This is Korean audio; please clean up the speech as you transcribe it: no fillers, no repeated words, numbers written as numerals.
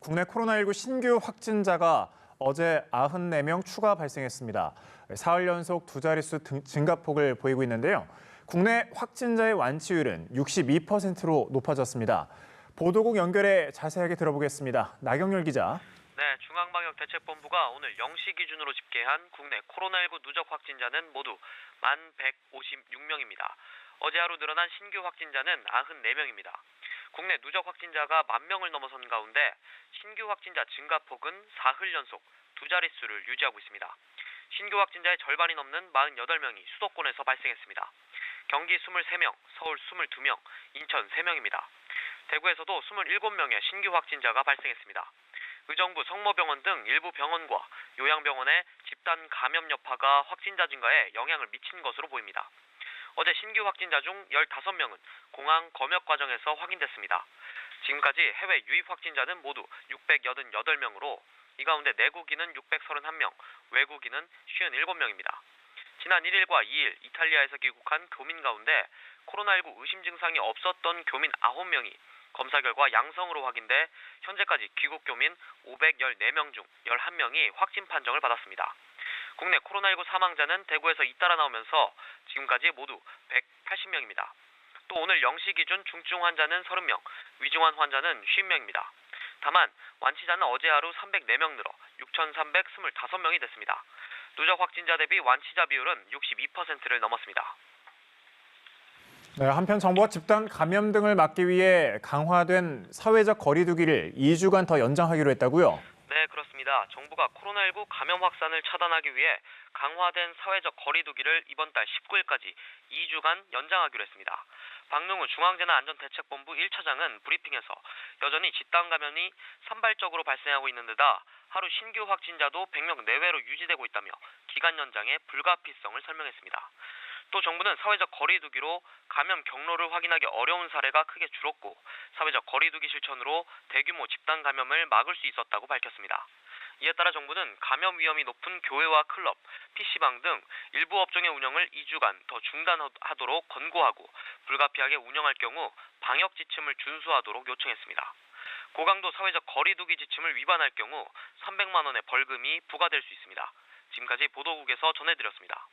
국내 코로나19 신규 확진자가 어제 94명 추가 발생했습니다. 사흘 연속 두 자릿수 증가폭을 보이고 있는데요. 국내 확진자의 완치율은 62%로 높아졌습니다. 보도국 연결해 자세하게 들어보겠습니다. 나경열 기자. 네, 중앙방역대책본부가 오늘 0시 기준으로 집계한 국내 코로나19 누적 확진자는 모두 1,156명입니다. 어제 하루 늘어난 신규 확진자는 94명입니다. 국내 누적 확진자가 10,000명을 넘어선 가운데 신규 확진자 증가폭은 사흘 연속 두 자릿수를 유지하고 있습니다. 신규 확진자의 절반이 넘는 48명이 수도권에서 발생했습니다. 경기 23명, 서울 22명, 인천 3명입니다. 대구에서도 27명의 신규 확진자가 발생했습니다. 의정부 성모병원 등 일부 병원과 요양병원의 집단 감염 여파가 확진자 증가에 영향을 미친 것으로 보입니다. 어제 신규 확진자 중 15명은 공항 검역 과정에서 확인됐습니다. 지금까지 해외 유입 확진자는 모두 688명으로 이 가운데 내국인은 631명, 외국인은 57명입니다. 지난 1일과 2일 이탈리아에서 귀국한 교민 가운데 코로나19 의심 증상이 없었던 교민 9명이 검사 결과 양성으로 확인돼 현재까지 귀국 교민 514명 중 11명이 확진 판정을 받았습니다. 국내 코로나19 사망자는 대구에서 잇따라 나오면서 지금까지 모두 180명입니다. 또 오늘 0시 기준 중증 환자는 30명, 위중한 환자는 50명입니다. 다만 완치자는 어제 하루 304명 늘어 6,325명이 됐습니다. 누적 확진자 대비 완치자 비율은 62%를 넘었습니다. 네, 한편 정부가 집단 감염 등을 막기 위해 강화된 사회적 거리 두기를 2주간 더 연장하기로 했다고요? 네, 그렇습니다. 정부가 코로나19 감염 확산을 차단하기 위해 강화된 사회적 거리 두기를 이번 달 19일까지 2주간 연장하기로 했습니다. 박능우 중앙재난안전대책본부 1차장은 브리핑에서 여전히 집단 감염이 산발적으로 발생하고 있는 데다 하루 신규 확진자도 100명 내외로 유지되고 있다며 기간 연장의 불가피성을 설명했습니다. 또 정부는 사회적 거리 두기로 감염 경로를 확인하기 어려운 사례가 크게 줄었고 사회적 거리 두기 실천으로 대규모 집단 감염을 막을 수 있었다고 밝혔습니다. 이에 따라 정부는 감염 위험이 높은 교회와 클럽, PC방 등 일부 업종의 운영을 2주간 더 중단하도록 권고하고 불가피하게 운영할 경우 방역 지침을 준수하도록 요청했습니다. 고강도 사회적 거리 두기 지침을 위반할 경우 300만 원의 벌금이 부과될 수 있습니다. 지금까지 보도국에서 전해드렸습니다.